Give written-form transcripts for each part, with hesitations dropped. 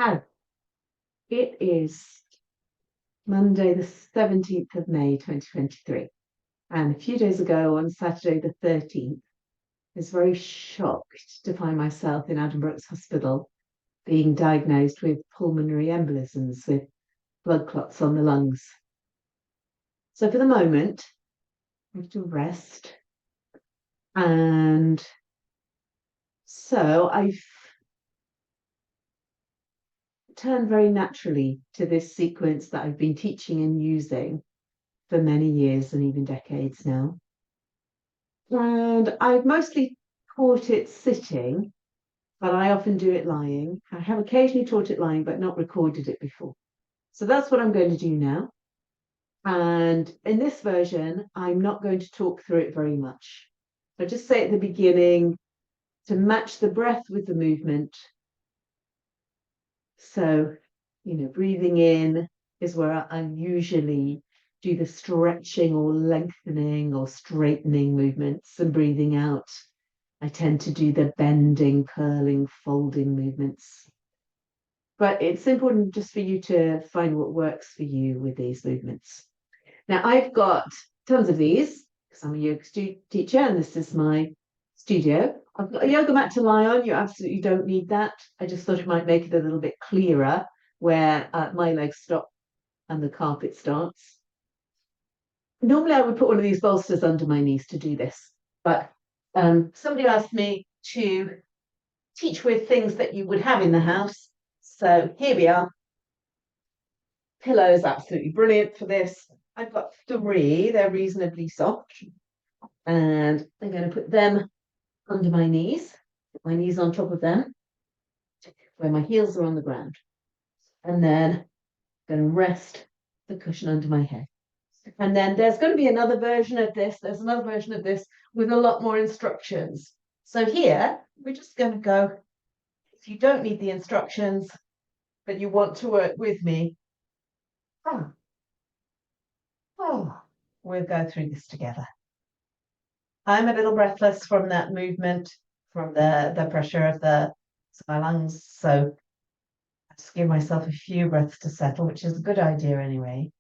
Hi, it is Monday, the 17th of May, 2023. And a few days ago, on Saturday, the 13th, I was very shocked to find myself in Addenbrooke's Hospital being diagnosed with pulmonary embolisms with blood clots on the lungs. So for the moment, I have to rest. And so I've turned very naturally to this sequence that I've been teaching and using for many years and even decades now. And I've mostly taught it sitting, but I often do it lying. I have occasionally taught it lying, but not recorded it before. So that's what I'm going to do now. And in this version, I'm not going to talk through it very much. So just say at the beginning to match the breath with the movement. So, breathing in is where I usually do the stretching or lengthening or straightening movements, and breathing out, I tend to do the bending, curling, folding movements. But it's important just for you to find what works for you with these movements. Now, I've got tons of these because I'm a yoga teacher and this is my studio. I've got a yoga mat to lie on. You absolutely don't need that. I just thought it might make it a little bit clearer where my legs stop and the carpet starts. Normally, I would put one of these bolsters under my knees to do this, but somebody asked me to teach with things that you would have in the house. So here we are. Pillow is absolutely brilliant for this. I've got three, they're reasonably soft. And I'm going to put them under my knees, put my knees on top of them, where my heels are on the ground. And then I'm going to rest the cushion under my head. And then there's going to be another version of this. There's another version of this with a lot more instructions. So here, we're just going to go, if you don't need the instructions, but you want to work with me, we'll go through this together. I'm a little breathless from that movement, from the pressure of my lungs. So I just give myself a few breaths to settle, which is a good idea anyway.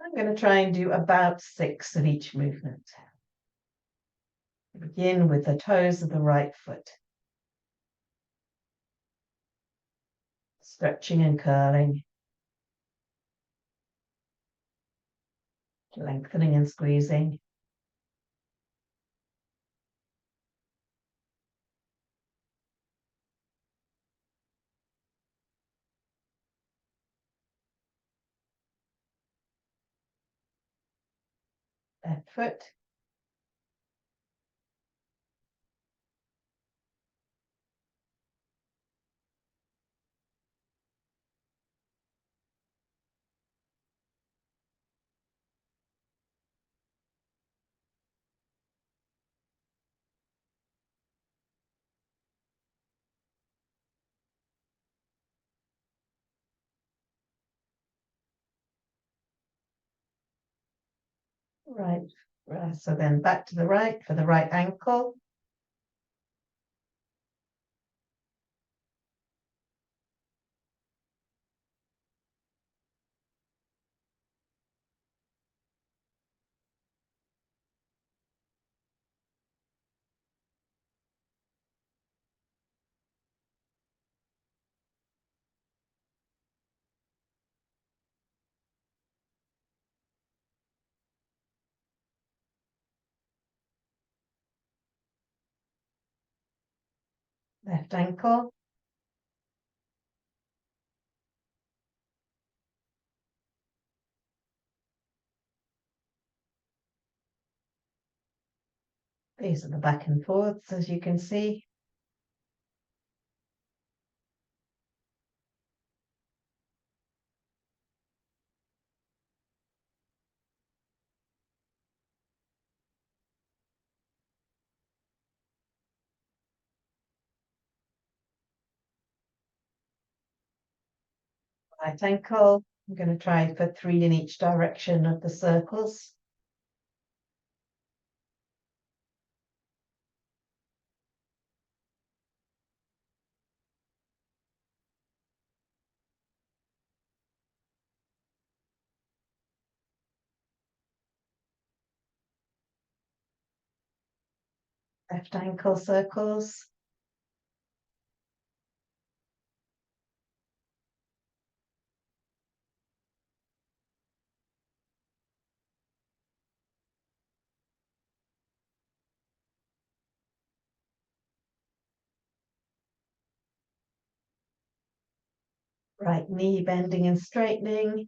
I'm going to try and do about 6 of each movement. Begin with the toes of the right foot. Stretching and curling. Lengthening and squeezing. Left foot. Right. So then back to the right for the right ankle. Left ankle. These are the back and forths, as you can see. Right ankle. I'm going to try for 3 in each direction of the circles. Left ankle circles. Right knee bending and straightening.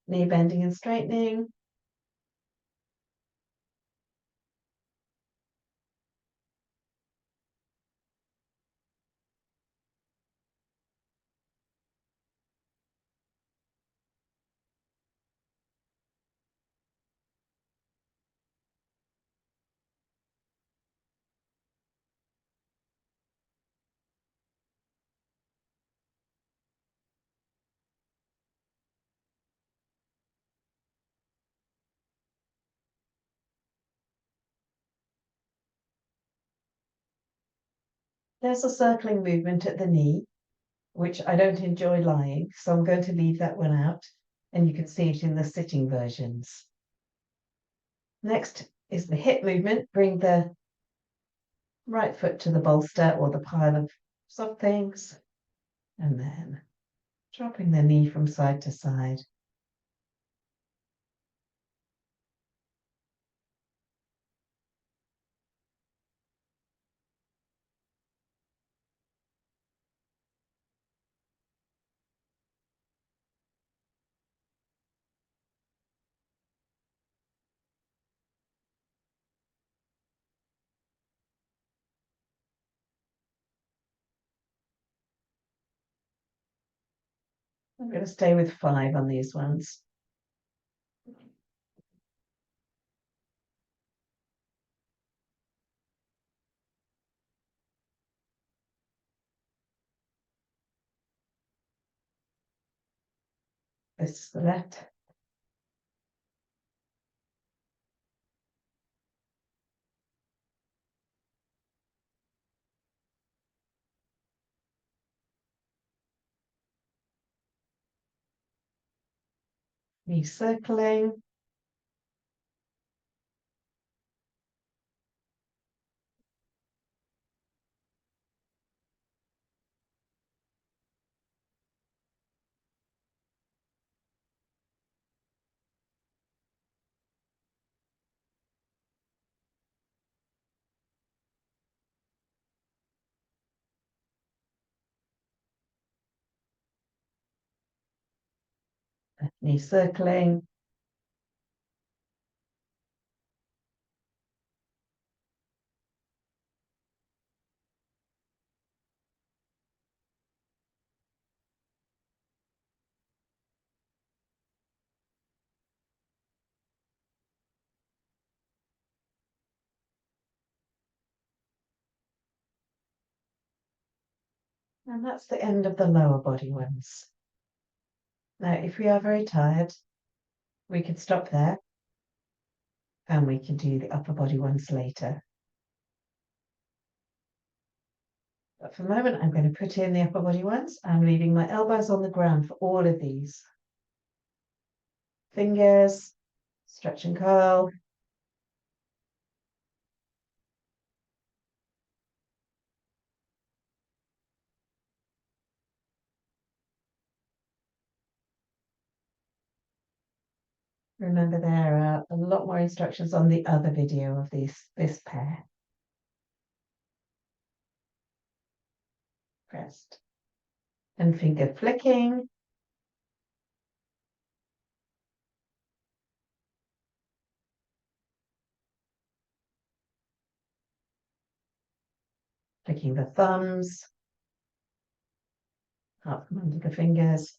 Knee bending and straightening. There's a circling movement at the knee, which I don't enjoy lying, so I'm going to leave that one out, and you can see it in the sitting versions. Next is the hip movement. Bring the right foot to the bolster or the pile of soft things, and then dropping the knee from side to side. I'm going to stay with 5 on these ones. This is the left. Knee circling. Knee circling. And that's the end of the lower body ones. Now, if we are very tired, we can stop there and we can do the upper body ones later. But for the moment, I'm going to put in the upper body ones. I'm leaving my elbows on the ground for all of these. Fingers, stretch and curl. Remember, there are a lot more instructions on the other video of this pair. Pressed. And finger flicking. Flicking the thumbs. Up from under the fingers.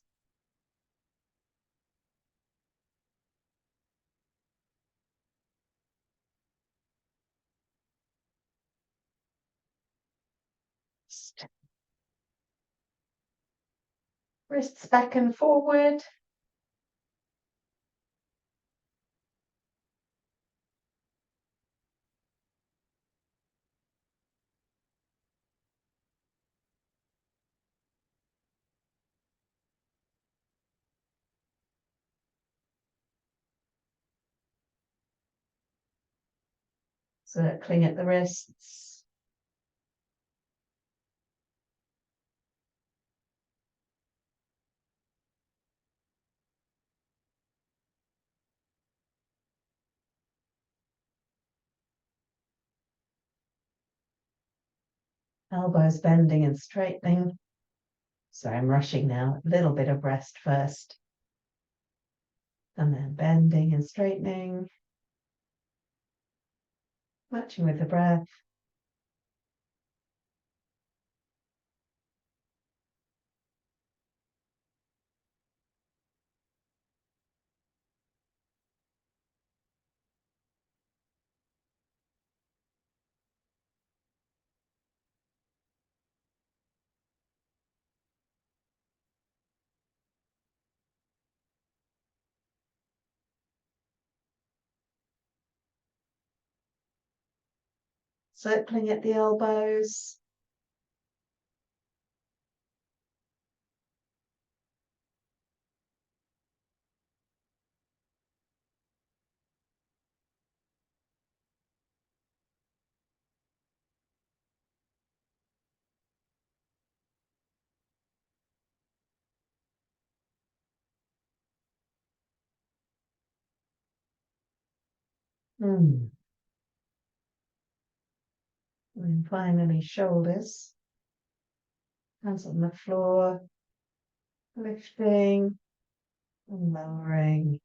Wrists back and forward. Circling at the wrists. Elbows bending and straightening. So I'm rushing now. A little bit of rest first. And then bending and straightening. Matching with the breath. Circling at the elbows. And finally, shoulders. Hands on the floor. Lifting and lowering.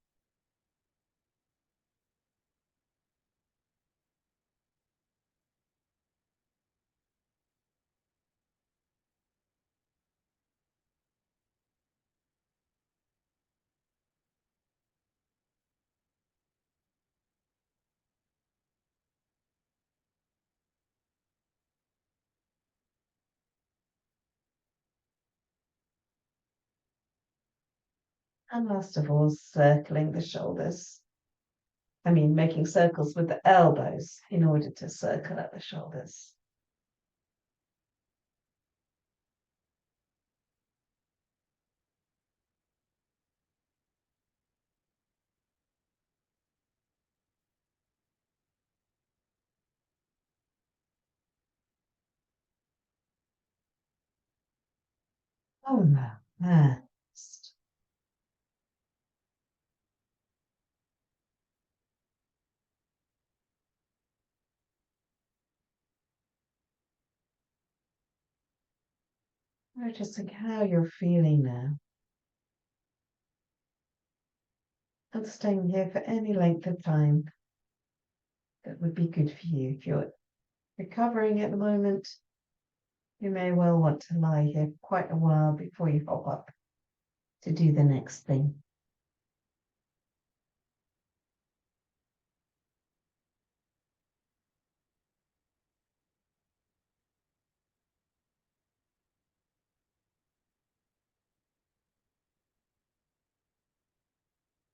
And last of all, circling the shoulders. Making circles with the elbows in order to circle at the shoulders. Oh no, rest. Noticing how you're feeling now. And staying here for any length of time that would be good for you. If you're recovering at the moment, you may well want to lie here quite a while before you hop up to do the next thing.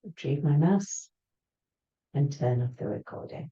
Retrieve my mouse and turn off the recording.